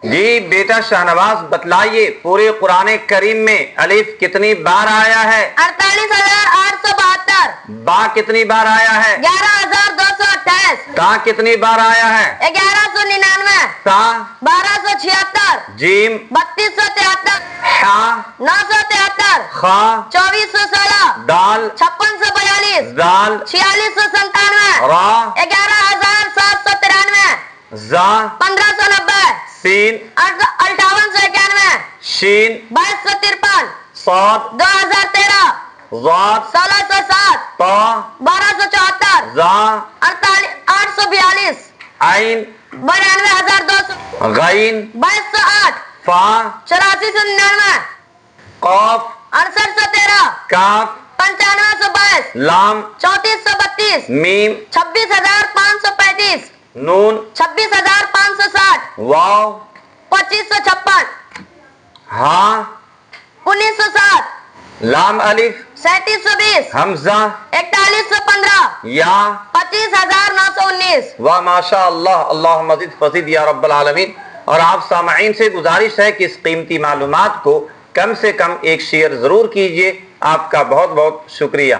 جی بیٹا شاہنواز بتلائیے پورے قرآن کریم میں الف کتنی بار آیا ہے؟ 48,872۔ با کتنی بار آیا ہے؟ 11,228۔ تا کتنی بار آیا ہے؟ 1199۔ تا 1276۔ جیم 3273۔ حا 973۔ خا 2416۔ دال 5642۔ دال 4697۔ را 11,793۔ زا 1590۔ سین 5891۔ شین 2253۔ صاد 2013۔ ضاد 1607۔ تا 1274۔ زا 842۔ عین 92200۔ غین 2208۔ فا 8499۔ قاف 6813۔ کاف 9522۔ لام 3432۔ میم 26535۔ نون 26560۔ واو 2556۔ ہا 1907۔ لام الف 3720۔ حمزہ 4115۔ یا 25919۔ واہ ماشاء اللہ، اللہ مزید فزید یا رب العالمین۔ اور آپ سامعین سے گزارش ہے کہ اس قیمتی معلومات کو کم سے کم ایک شیئر ضرور کیجئے۔ آپ کا بہت بہت شکریہ۔